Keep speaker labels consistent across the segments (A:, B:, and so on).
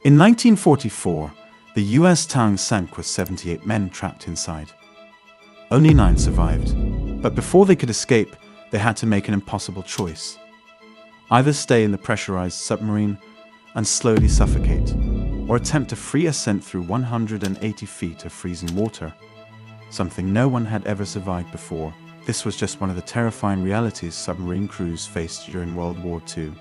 A: In 1944, the USS Tang sank with 78 men trapped inside. Only 9 survived, but before they could escape, they had to make an impossible choice. Either stay in the pressurized submarine and slowly suffocate, or attempt a free ascent through 180 feet of freezing water, something no one had ever survived before. This was just one of the terrifying realities submarine crews faced during World War II.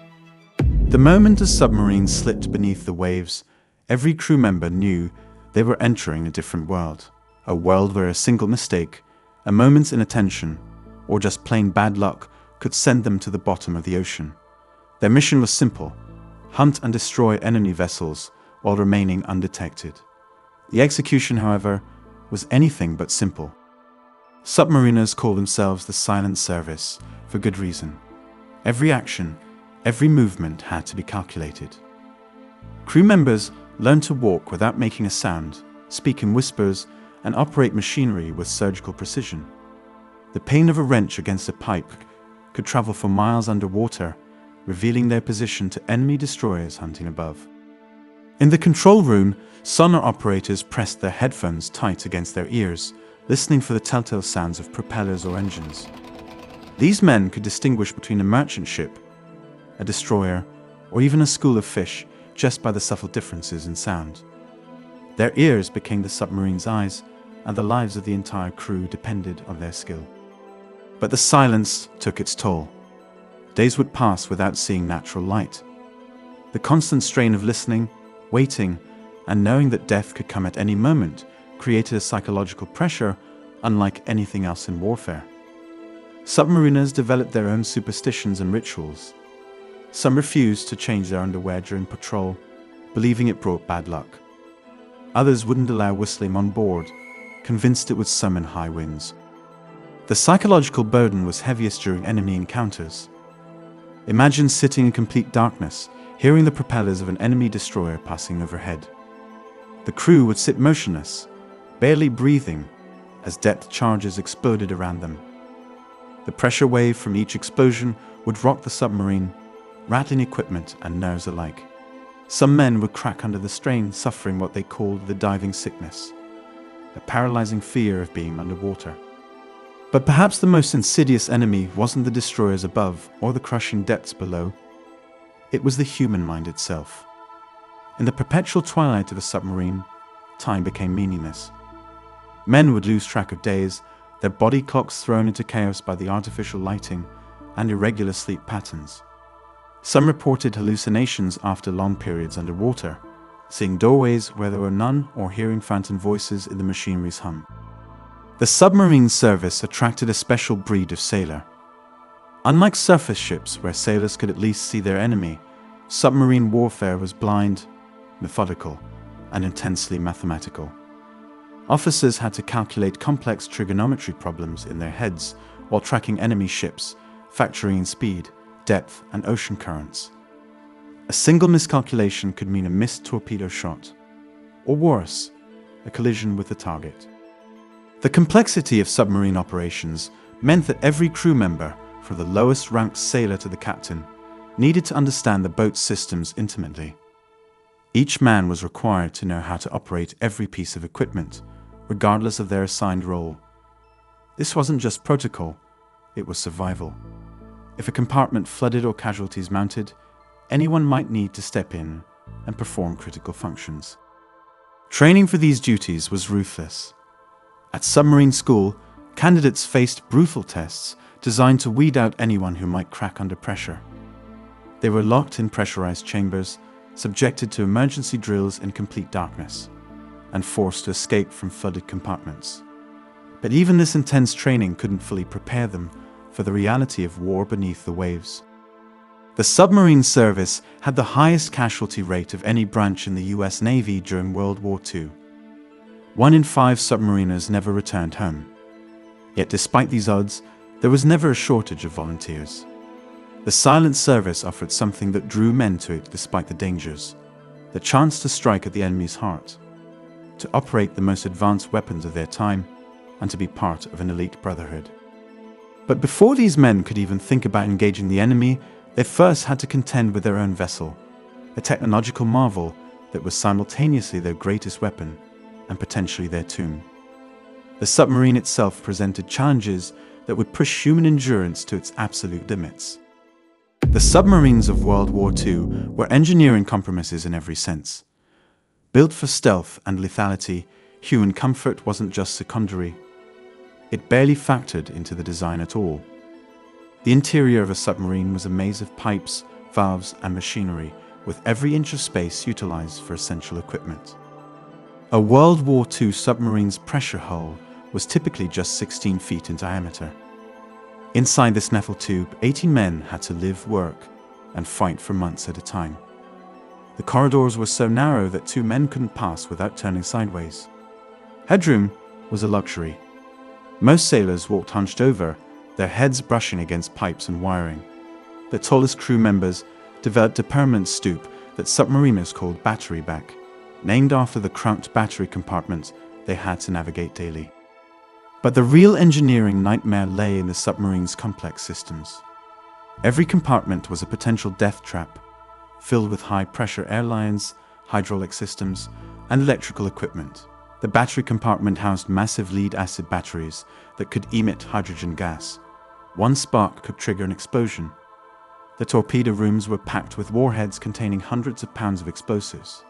A: The moment a submarine slipped beneath the waves, every crew member knew they were entering a different world. A world where a single mistake, a moment's inattention, or just plain bad luck could send them to the bottom of the ocean. Their mission was simple: hunt and destroy enemy vessels while remaining undetected. The execution, however, was anything but simple. Submariners call themselves the silent service for good reason. Every action, every movement had to be calculated. Crew members learned to walk without making a sound, speak in whispers, and operate machinery with surgical precision. The pain of a wrench against a pipe could travel for miles underwater, revealing their position to enemy destroyers hunting above. In the control room, sonar operators pressed their headphones tight against their ears, listening for the telltale sounds of propellers or engines. These men could distinguish between a merchant ship, a destroyer, or even a school of fish just by the subtle differences in sound. Their ears became the submarine's eyes, and the lives of the entire crew depended on their skill. But the silence took its toll. Days would pass without seeing natural light. The constant strain of listening, waiting, and knowing that death could come at any moment created a psychological pressure unlike anything else in warfare. Submariners developed their own superstitions and rituals. Some refused to change their underwear during patrol, believing it brought bad luck. Others wouldn't allow whistling on board, convinced it would summon high winds. The psychological burden was heaviest during enemy encounters. Imagine sitting in complete darkness, hearing the propellers of an enemy destroyer passing overhead. The crew would sit motionless, barely breathing, as depth charges exploded around them. The pressure wave from each explosion would rock the submarine, rattling equipment and nerves alike. Some men would crack under the strain, suffering what they called the diving sickness, a paralyzing fear of being underwater. But perhaps the most insidious enemy wasn't the destroyers above or the crushing depths below. It was the human mind itself. In the perpetual twilight of a submarine, time became meaningless. Men would lose track of days, their body clocks thrown into chaos by the artificial lighting and irregular sleep patterns. Some reported hallucinations after long periods underwater, seeing doorways where there were none or hearing phantom voices in the machinery's hum. The submarine service attracted a special breed of sailor. Unlike surface ships where sailors could at least see their enemy, submarine warfare was blind, methodical, and intensely mathematical. Officers had to calculate complex trigonometry problems in their heads while tracking enemy ships, factoring in speed, depth, and ocean currents. A single miscalculation could mean a missed torpedo shot, or worse, a collision with the target. The complexity of submarine operations meant that every crew member, from the lowest ranked sailor to the captain, needed to understand the boat's systems intimately. Each man was required to know how to operate every piece of equipment, regardless of their assigned role. This wasn't just protocol, it was survival. If a compartment flooded or casualties mounted, anyone might need to step in and perform critical functions. Training for these duties was ruthless. At submarine school, candidates faced brutal tests designed to weed out anyone who might crack under pressure. They were locked in pressurized chambers, subjected to emergency drills in complete darkness, and forced to escape from flooded compartments. But even this intense training couldn't fully prepare them for the reality of war beneath the waves. The submarine service had the highest casualty rate of any branch in the US Navy during World War II. 1 in 5 submariners never returned home. Yet despite these odds, there was never a shortage of volunteers. The silent service offered something that drew men to it despite the dangers: the chance to strike at the enemy's heart, to operate the most advanced weapons of their time, and to be part of an elite brotherhood. But before these men could even think about engaging the enemy, they first had to contend with their own vessel, a technological marvel that was simultaneously their greatest weapon and potentially their tomb. The submarine itself presented challenges that would push human endurance to its absolute limits. The submarines of World War II were engineering compromises in every sense. Built for stealth and lethality, human comfort wasn't just secondary. It barely factored into the design at all. The interior of a submarine was a maze of pipes, valves, and machinery, with every inch of space utilized for essential equipment. A World War II submarine's pressure hull was typically just 16 feet in diameter. Inside this metal tube, 18 men had to live, work, and fight for months at a time. The corridors were so narrow that 2 men couldn't pass without turning sideways. Headroom was a luxury. Most sailors walked hunched over, their heads brushing against pipes and wiring. The tallest crew members developed a permanent stoop that submariners called battery back, named after the cramped battery compartment they had to navigate daily. But the real engineering nightmare lay in the submarine's complex systems. Every compartment was a potential death trap, filled with high-pressure air lines, hydraulic systems, and electrical equipment. The battery compartment housed massive lead-acid batteries that could emit hydrogen gas. One spark could trigger an explosion. The torpedo rooms were packed with warheads containing hundreds of pounds of explosives.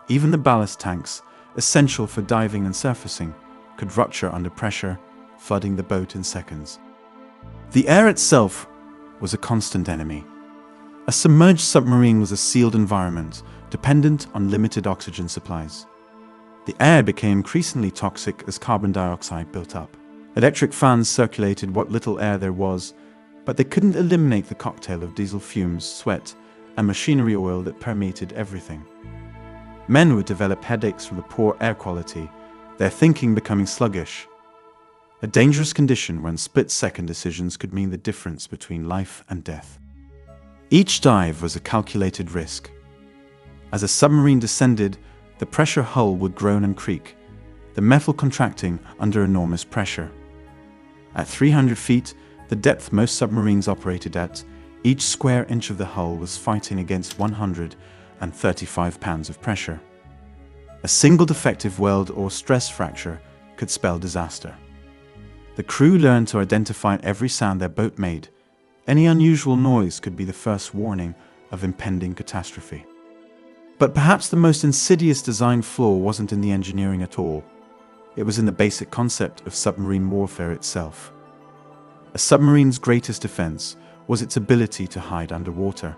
A: Even the ballast tanks, essential for diving and surfacing, could rupture under pressure, flooding the boat in seconds. The air itself was a constant enemy. A submerged submarine was a sealed environment, dependent on limited oxygen supplies. The air became increasingly toxic as carbon dioxide built up. Electric fans circulated what little air there was, but they couldn't eliminate the cocktail of diesel fumes, sweat, and machinery oil that permeated everything. Men would develop headaches from the poor air quality, their thinking becoming sluggish. A dangerous condition when split-second decisions could mean the difference between life and death. Each dive was a calculated risk. As a submarine descended, the pressure hull would groan and creak, the metal contracting under enormous pressure. At 300 feet, the depth most submarines operated at, each square inch of the hull was fighting against 135 pounds of pressure. A single defective weld or stress fracture could spell disaster. The crew learned to identify every sound their boat made. Any unusual noise could be the first warning of impending catastrophe. But perhaps the most insidious design flaw wasn't in the engineering at all. It was in the basic concept of submarine warfare itself. A submarine's greatest defense was its ability to hide underwater.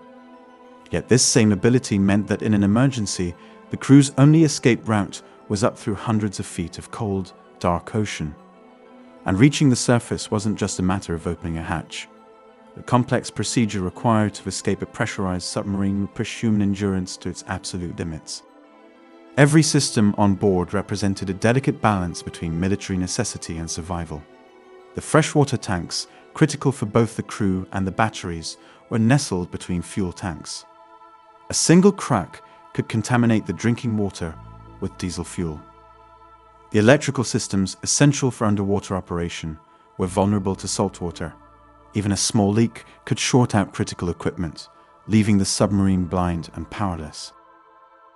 A: Yet this same ability meant that in an emergency, the crew's only escape route was up through hundreds of feet of cold, dark ocean. And reaching the surface wasn't just a matter of opening a hatch. The complex procedure required to escape a pressurized submarine would push human endurance to its absolute limits. Every system on board represented a delicate balance between military necessity and survival. The freshwater tanks, critical for both the crew and the batteries, were nestled between fuel tanks. A single crack could contaminate the drinking water with diesel fuel. The electrical systems, essential for underwater operation, were vulnerable to saltwater. Even a small leak could short out critical equipment, leaving the submarine blind and powerless.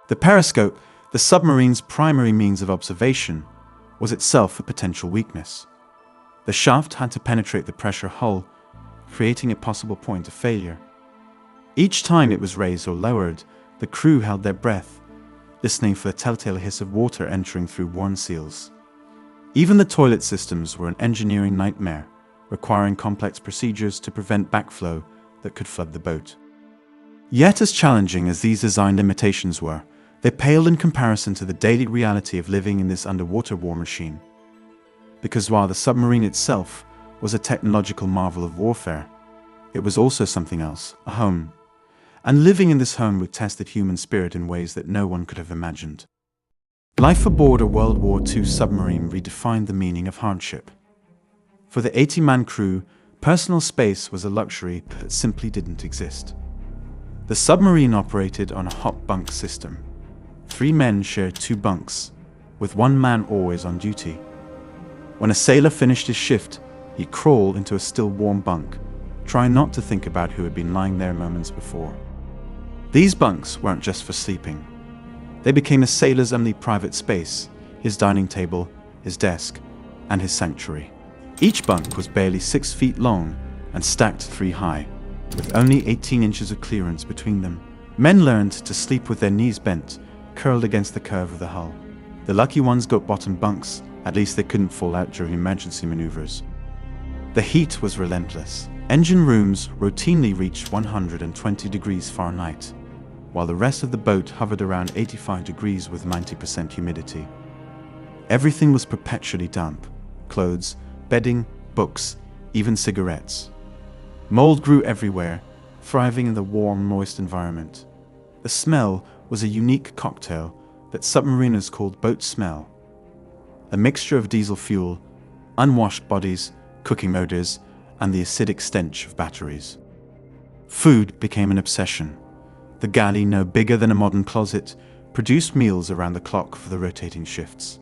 A: The periscope, the submarine's primary means of observation, was itself a potential weakness. The shaft had to penetrate the pressure hull, creating a possible point of failure. Each time it was raised or lowered, the crew held their breath, listening for the telltale hiss of water entering through worn seals. Even the toilet systems were an engineering nightmare, requiring complex procedures to prevent backflow that could flood the boat. Yet as challenging as these design limitations were, they paled in comparison to the daily reality of living in this underwater war machine. Because while the submarine itself was a technological marvel of warfare, it was also something else, a home. And living in this home would test the human spirit in ways that no one could have imagined. Life aboard a World War II submarine redefined the meaning of hardship. For the 80-man crew, personal space was a luxury that simply didn't exist. The submarine operated on a hot bunk system. 3 men shared 2 bunks, with 1 man always on duty. When a sailor finished his shift, he'd crawl into a still warm bunk, trying not to think about who had been lying there moments before. These bunks weren't just for sleeping. They became a sailor's only private space, his dining table, his desk, and his sanctuary. Each bunk was barely 6 feet long and stacked 3 high, with only 18 inches of clearance between them. Men learned to sleep with their knees bent, curled against the curve of the hull. The lucky ones got bottom bunks, at least they couldn't fall out during emergency maneuvers. The heat was relentless. Engine rooms routinely reached 120 degrees Fahrenheit, while the rest of the boat hovered around 85 degrees with 90% humidity. Everything was perpetually damp: clothes, bedding, books, even cigarettes. Mold grew everywhere, thriving in the warm, moist environment. The smell was a unique cocktail that submariners called boat smell. A mixture of diesel fuel, unwashed bodies, cooking odors, and the acidic stench of batteries. Food became an obsession. The galley, no bigger than a modern closet, produced meals around the clock for the rotating shifts.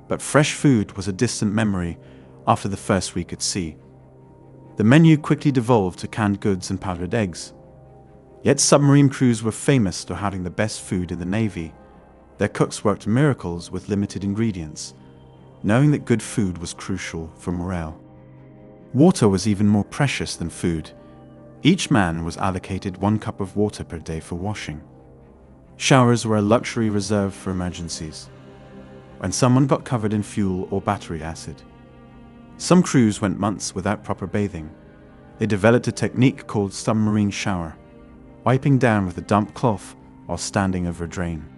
A: But fresh food was a distant memory after the first week at sea. The menu quickly devolved to canned goods and powdered eggs. Yet submarine crews were famous for having the best food in the Navy. Their cooks worked miracles with limited ingredients, knowing that good food was crucial for morale. Water was even more precious than food. Each man was allocated 1 cup of water per day for washing. Showers were a luxury reserved for emergencies, when someone got covered in fuel or battery acid. Some crews went months without proper bathing. They developed a technique called submarine shower, wiping down with a damp cloth while standing over a drain.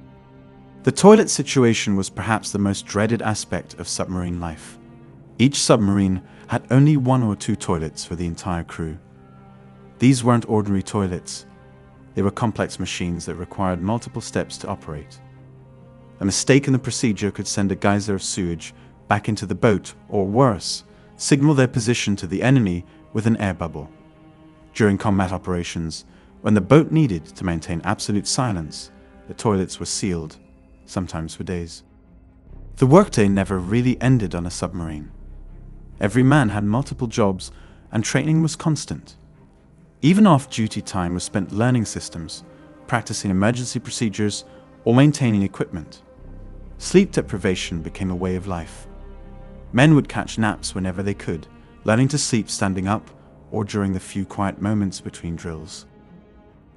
A: The toilet situation was perhaps the most dreaded aspect of submarine life. Each submarine had only 1 or 2 toilets for the entire crew. These weren't ordinary toilets. They were complex machines that required multiple steps to operate. A mistake in the procedure could send a geyser of sewage back into the boat, or worse, signal their position to the enemy with an air bubble. During combat operations, when the boat needed to maintain absolute silence, the toilets were sealed, sometimes for days. The workday never really ended on a submarine. Every man had multiple jobs, and training was constant. Even off-duty time was spent learning systems, practicing emergency procedures, or maintaining equipment. Sleep deprivation became a way of life. Men would catch naps whenever they could, learning to sleep standing up or during the few quiet moments between drills.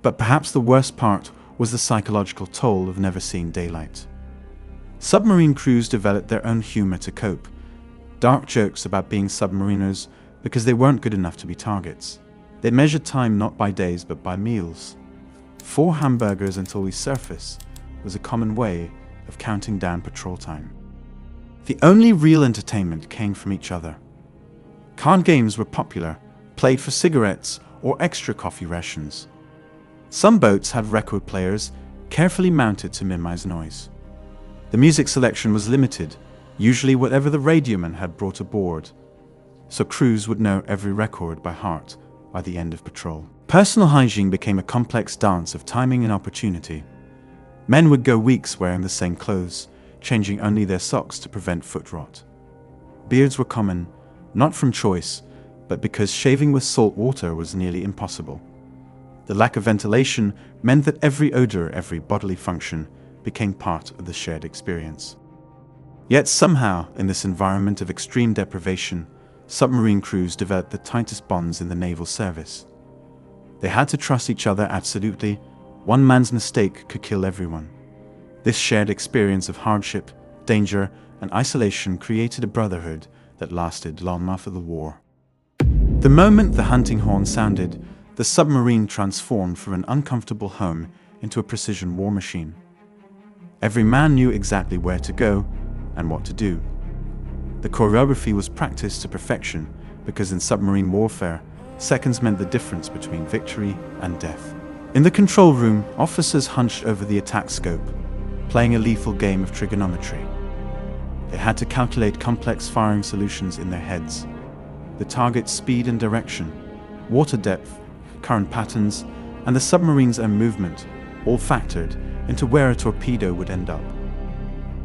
A: But perhaps the worst part was the psychological toll of never seeing daylight. Submarine crews developed their own humor to cope. Dark jokes about being submariners because they weren't good enough to be targets. They measured time not by days but by meals. 4 hamburgers until we surface was a common way of counting down patrol time. The only real entertainment came from each other. Card games were popular, played for cigarettes or extra coffee rations. Some boats had record players carefully mounted to minimize noise. The music selection was limited, usually whatever the radioman had brought aboard, so crews would know every record by heart by the end of patrol. Personal hygiene became a complex dance of timing and opportunity. Men would go weeks wearing the same clothes, changing only their socks to prevent foot rot. Beards were common, not from choice, but because shaving with salt water was nearly impossible. The lack of ventilation meant that every odor, every bodily function, became part of the shared experience. Yet somehow, in this environment of extreme deprivation, submarine crews developed the tightest bonds in the naval service. They had to trust each other absolutely. One man's mistake could kill everyone. This shared experience of hardship, danger, and isolation created a brotherhood that lasted long after the war. The moment the hunting horn sounded, the submarine transformed from an uncomfortable home into a precision war machine. Every man knew exactly where to go and what to do. The choreography was practiced to perfection because in submarine warfare, seconds meant the difference between victory and death. In the control room, officers hunched over the attack scope, playing a lethal game of trigonometry. They had to calculate complex firing solutions in their heads. The target's speed and direction, water depth, current patterns, and the submarine's own movement all factored into where a torpedo would end up.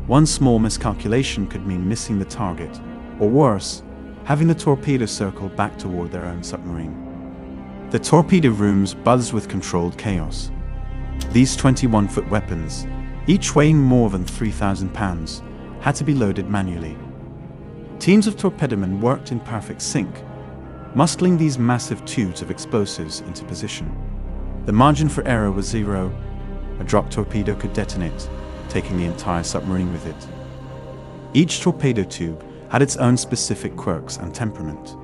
A: One small miscalculation could mean missing the target, or worse, having the torpedo circle back toward their own submarine. The torpedo rooms buzzed with controlled chaos. These 21-foot weapons, each weighing more than 3,000 pounds, had to be loaded manually. Teams of torpedomen worked in perfect sync, muscling these massive tubes of explosives into position. The margin for error was zero. A dropped torpedo could detonate, taking the entire submarine with it. Each torpedo tube had its own specific quirks and temperament.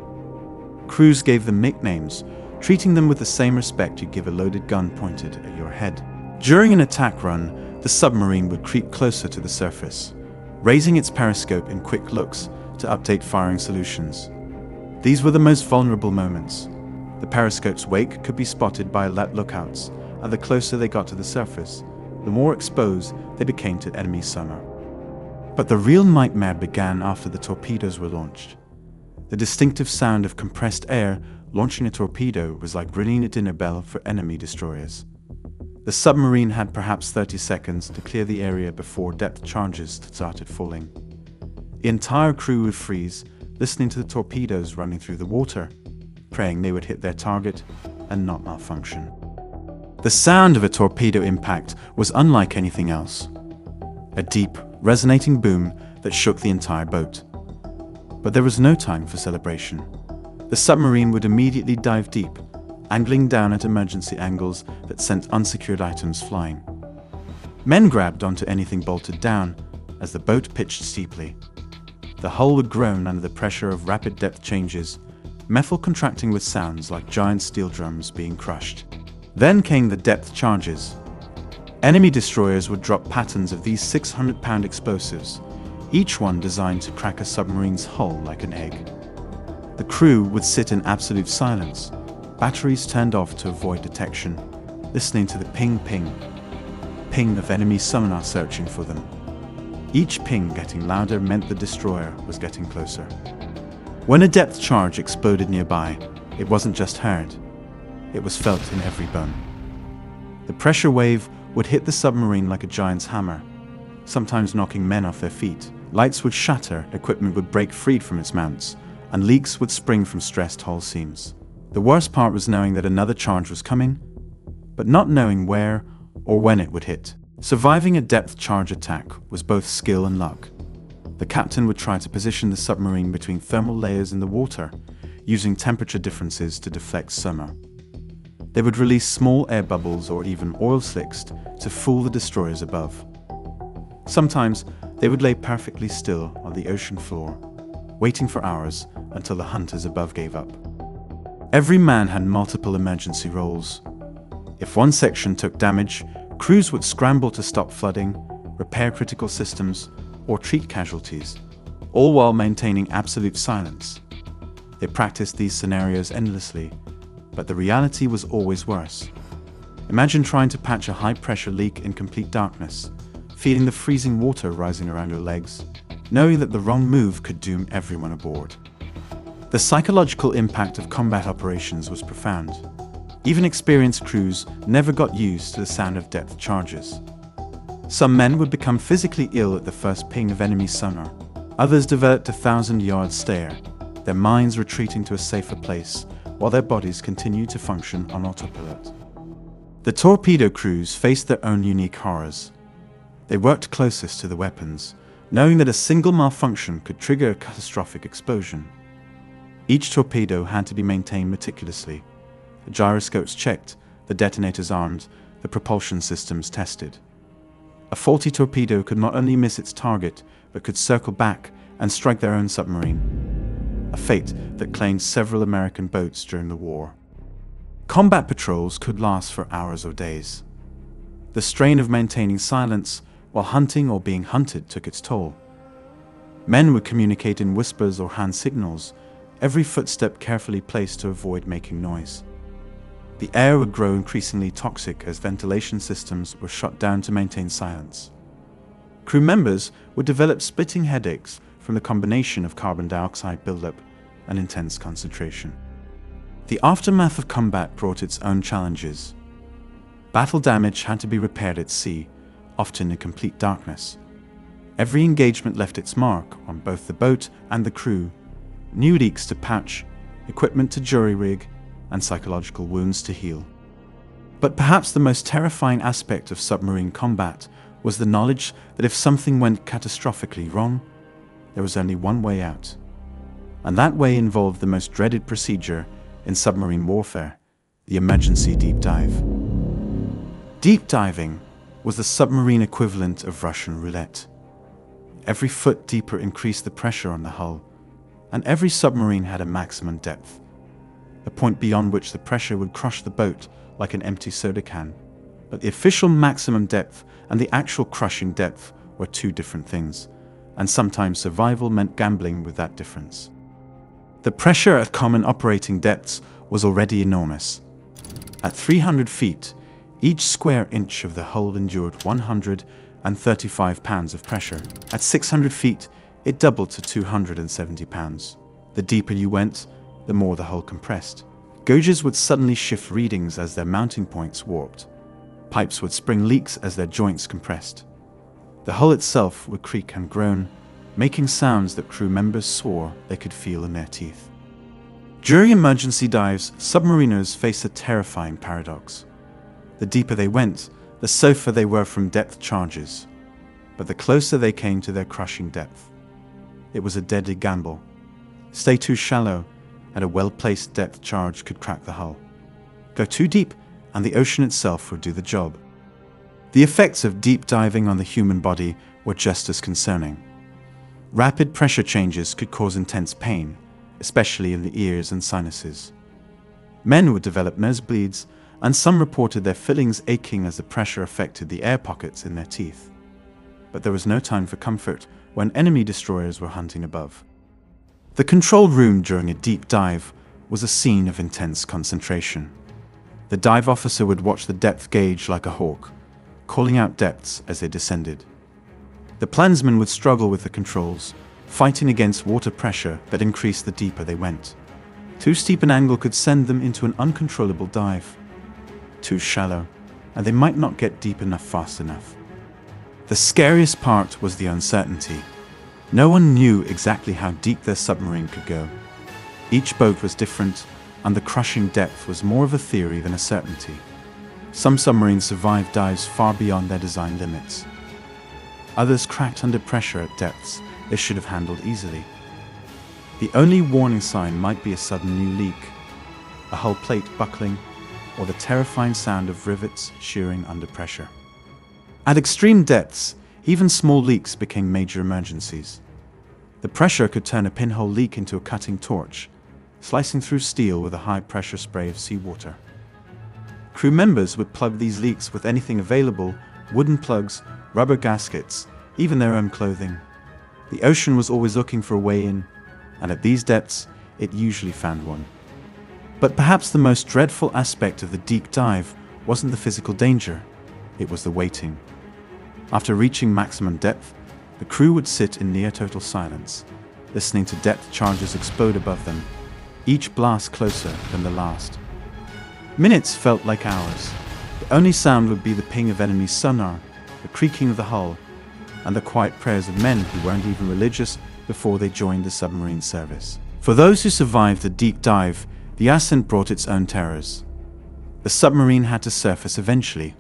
A: Crews gave them nicknames, treating them with the same respect you'd give a loaded gun pointed at your head. During an attack run, the submarine would creep closer to the surface, raising its periscope in quick looks to update firing solutions. These were the most vulnerable moments. The periscope's wake could be spotted by alert lookouts, and the closer they got to the surface, the more exposed they became to enemy sonar. But the real nightmare began after the torpedoes were launched. The distinctive sound of compressed air launching a torpedo was like ringing a dinner bell for enemy destroyers. The submarine had perhaps 30 seconds to clear the area before depth charges started falling. The entire crew would freeze, listening to the torpedoes running through the water, praying they would hit their target and not malfunction. The sound of a torpedo impact was unlike anything else. A deep, resonating boom that shook the entire boat. But there was no time for celebration. The submarine would immediately dive deep, angling down at emergency angles that sent unsecured items flying. Men grabbed onto anything bolted down as the boat pitched steeply. The hull would groan under the pressure of rapid depth changes, metal contracting with sounds like giant steel drums being crushed. Then came the depth charges. Enemy destroyers would drop patterns of these 600-pound explosives, each one designed to crack a submarine's hull like an egg. The crew would sit in absolute silence, batteries turned off to avoid detection, listening to the ping-ping, ping of enemy sonar searching for them. Each ping getting louder meant the destroyer was getting closer. When a depth charge exploded nearby, it wasn't just heard, it was felt in every bone. The pressure wave would hit the submarine like a giant's hammer, sometimes knocking men off their feet. Lights would shatter, equipment would break free from its mounts, and leaks would spring from stressed hull seams. The worst part was knowing that another charge was coming, but not knowing where or when it would hit. Surviving a depth charge attack was both skill and luck. The captain would try to position the submarine between thermal layers in the water, using temperature differences to deflect sonar. They would release small air bubbles or even oil slicks to fool the destroyers above. Sometimes they would lay perfectly still on the ocean floor, waiting for hours until the hunters above gave up. Every man had multiple emergency roles. If one section took damage, crews would scramble to stop flooding, repair critical systems, or treat casualties, all while maintaining absolute silence. They practiced these scenarios endlessly, but the reality was always worse. Imagine trying to patch a high-pressure leak in complete darkness, feeling the freezing water rising around your legs, knowing that the wrong move could doom everyone aboard. The psychological impact of combat operations was profound. Even experienced crews never got used to the sound of depth charges. Some men would become physically ill at the first ping of enemy sonar. Others developed a 1,000-yard stare, their minds retreating to a safer place while their bodies continued to function on autopilot. The torpedo crews faced their own unique horrors. They worked closest to the weapons, knowing that a single malfunction could trigger a catastrophic explosion. Each torpedo had to be maintained meticulously. The gyroscopes checked, the detonators armed, the propulsion systems tested. A faulty torpedo could not only miss its target, but could circle back and strike their own submarine, a fate that claimed several American boats during the war. Combat patrols could last for hours or days. The strain of maintaining silence while hunting or being hunted took its toll. Men would communicate in whispers or hand signals, every footstep carefully placed to avoid making noise. The air would grow increasingly toxic as ventilation systems were shut down to maintain silence. Crew members would develop splitting headaches from the combination of carbon dioxide buildup and intense concentration. The aftermath of combat brought its own challenges. Battle damage had to be repaired at sea, often in complete darkness. Every engagement left its mark on both the boat and the crew, new leaks to patch, equipment to jury-rig, and psychological wounds to heal. But perhaps the most terrifying aspect of submarine combat was the knowledge that if something went catastrophically wrong, there was only one way out. And that way involved the most dreaded procedure in submarine warfare, the emergency deep dive. Deep diving was the submarine equivalent of Russian roulette. Every foot deeper increased the pressure on the hull, and every submarine had a maximum depth, a point beyond which the pressure would crush the boat like an empty soda can. But the official maximum depth and the actual crushing depth were two different things, and sometimes survival meant gambling with that difference. The pressure at common operating depths was already enormous. At 300 feet, each square inch of the hull endured 135 pounds of pressure. At 600 feet, it doubled to 270 pounds. The deeper you went, the more the hull compressed. Gauges would suddenly shift readings as their mounting points warped. Pipes would spring leaks as their joints compressed. The hull itself would creak and groan, making sounds that crew members swore they could feel in their teeth. During emergency dives, submariners faced a terrifying paradox. The deeper they went, the safer they were from depth charges, but the closer they came to their crushing depth. It was a deadly gamble. Stay too shallow, and a well-placed depth charge could crack the hull. Go too deep, and the ocean itself would do the job. The effects of deep diving on the human body were just as concerning. Rapid pressure changes could cause intense pain, especially in the ears and sinuses. Men would develop nosebleeds, and some reported their fillings aching as the pressure affected the air pockets in their teeth. But there was no time for comfort when enemy destroyers were hunting above. The control room during a deep dive was a scene of intense concentration. The dive officer would watch the depth gauge like a hawk, calling out depths as they descended. The plansmen would struggle with the controls, fighting against water pressure that increased the deeper they went. Too steep an angle could send them into an uncontrollable dive. Too shallow, and they might not get deep enough fast enough. The scariest part was the uncertainty. No one knew exactly how deep their submarine could go. Each boat was different, and the crushing depth was more of a theory than a certainty. Some submarines survived dives far beyond their design limits. Others cracked under pressure at depths they should have handled easily. The only warning sign might be a sudden new leak, a hull plate buckling, or the terrifying sound of rivets shearing under pressure. At extreme depths, even small leaks became major emergencies. The pressure could turn a pinhole leak into a cutting torch, slicing through steel with a high-pressure spray of seawater. Crew members would plug these leaks with anything available: wooden plugs, rubber gaskets, even their own clothing. The ocean was always looking for a way in, and at these depths, it usually found one. But perhaps the most dreadful aspect of the deep dive wasn't the physical danger, it was the waiting. After reaching maximum depth, the crew would sit in near-total silence, listening to depth charges explode above them, each blast closer than the last. Minutes felt like hours. The only sound would be the ping of enemy sonar, the creaking of the hull, and the quiet prayers of men who weren't even religious before they joined the submarine service. For those who survived the deep dive, the ascent brought its own terrors. The submarine had to surface eventually.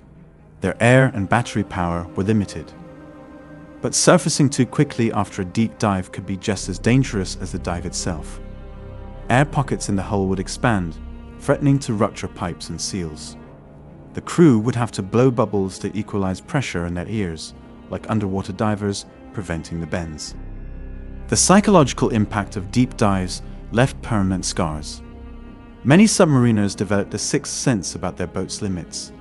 A: Their air and battery power were limited. But surfacing too quickly after a deep dive could be just as dangerous as the dive itself. Air pockets in the hull would expand, threatening to rupture pipes and seals. The crew would have to blow bubbles to equalize pressure in their ears, like underwater divers, preventing the bends. The psychological impact of deep dives left permanent scars. Many submariners developed a sixth sense about their boat's limits.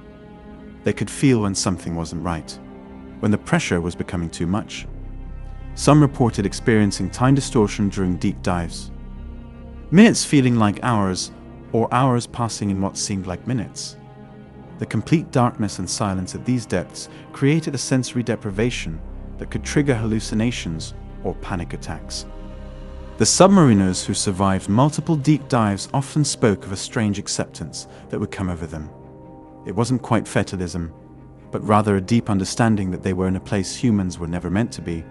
A: They could feel when something wasn't right, when the pressure was becoming too much. Some reported experiencing time distortion during deep dives. Minutes feeling like hours, or hours passing in what seemed like minutes. The complete darkness and silence at these depths created a sensory deprivation that could trigger hallucinations or panic attacks. The submariners who survived multiple deep dives often spoke of a strange acceptance that would come over them. It wasn't quite fatalism, but rather a deep understanding that they were in a place humans were never meant to be,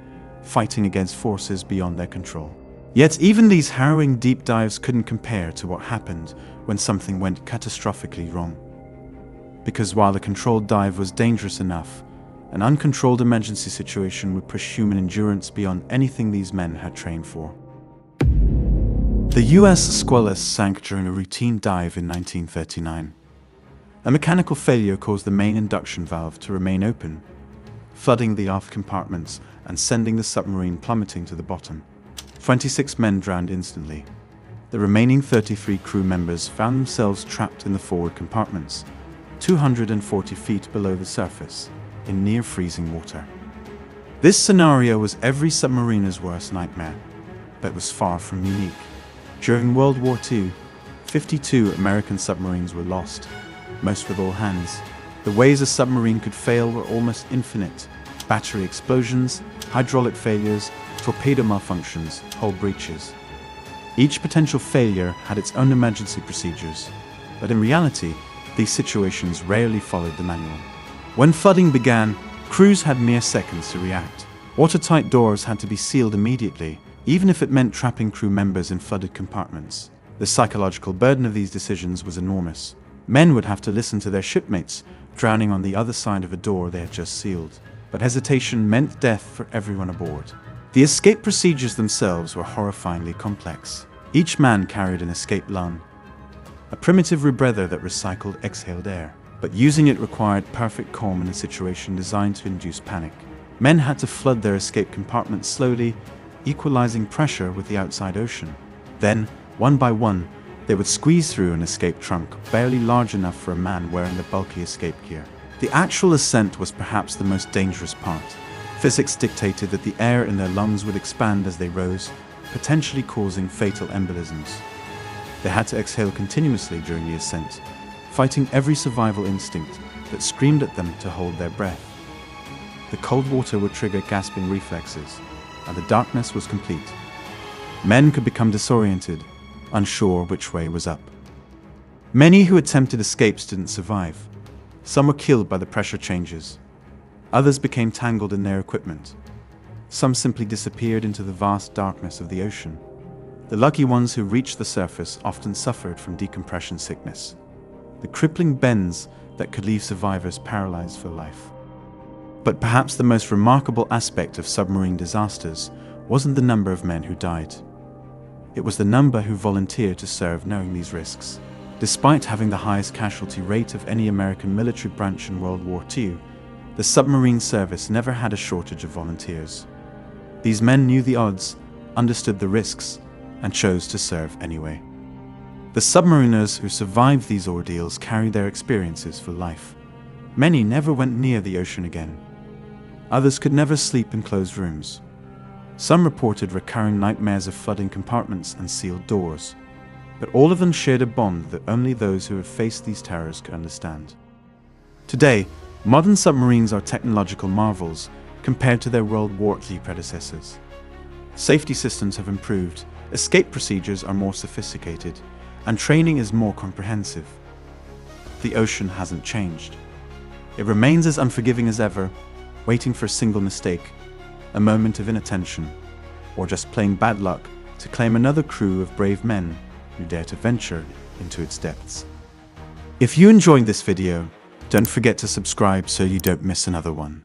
A: fighting against forces beyond their control. Yet even these harrowing deep dives couldn't compare to what happened when something went catastrophically wrong. Because while the controlled dive was dangerous enough, An uncontrolled emergency situation would push human endurance beyond anything these men had trained for. The USS Tang sank during a routine dive in 1939. A mechanical failure caused the main induction valve to remain open, flooding the aft compartments and sending the submarine plummeting to the bottom. 26 men drowned instantly. The remaining 33 crew members found themselves trapped in the forward compartments, 240 feet below the surface, in near-freezing water. This scenario was every submariner's worst nightmare, but was far from unique. During World War II, 52 American submarines were lost, most with all hands. The ways a submarine could fail were almost infinite: battery explosions, hydraulic failures, torpedo malfunctions, hull breaches. Each potential failure had its own emergency procedures, but in reality, these situations rarely followed the manual. When flooding began, crews had mere seconds to react. Watertight doors had to be sealed immediately, even if it meant trapping crew members in flooded compartments. The psychological burden of these decisions was enormous. Men would have to listen to their shipmates drowning on the other side of a door they had just sealed. But hesitation meant death for everyone aboard. The escape procedures themselves were horrifyingly complex. Each man carried an escape lung, a primitive rebreather that recycled exhaled air. But using it required perfect calm in a situation designed to induce panic. Men had to flood their escape compartments slowly, equalizing pressure with the outside ocean. Then, one by one, they would squeeze through an escape trunk barely large enough for a man wearing the bulky escape gear. The actual ascent was perhaps the most dangerous part. Physics dictated that the air in their lungs would expand as they rose, potentially causing fatal embolisms. They had to exhale continuously during the ascent, fighting every survival instinct that screamed at them to hold their breath. The cold water would trigger gasping reflexes, and the darkness was complete. Men could become disoriented, unsure which way was up. Many who attempted escapes didn't survive. Some were killed by the pressure changes. Others became tangled in their equipment. Some simply disappeared into the vast darkness of the ocean. The lucky ones who reached the surface often suffered from decompression sickness, the crippling bends that could leave survivors paralyzed for life. But perhaps the most remarkable aspect of submarine disasters wasn't the number of men who died. It was the number who volunteered to serve knowing these risks. Despite having the highest casualty rate of any American military branch in World War II, the submarine service never had a shortage of volunteers. These men knew the odds, understood the risks, and chose to serve anyway. The submariners who survived these ordeals carried their experiences for life. Many never went near the ocean again. Others could never sleep in closed rooms. Some reported recurring nightmares of flooding compartments and sealed doors. But all of them shared a bond that only those who have faced these terrors could understand. Today, modern submarines are technological marvels compared to their World War II predecessors. Safety systems have improved, escape procedures are more sophisticated, and training is more comprehensive. The ocean hasn't changed. It remains as unforgiving as ever, waiting for a single mistake, a moment of inattention, or just plain bad luck to claim another crew of brave men who dare to venture into its depths. If you enjoyed this video, don't forget to subscribe so you don't miss another one.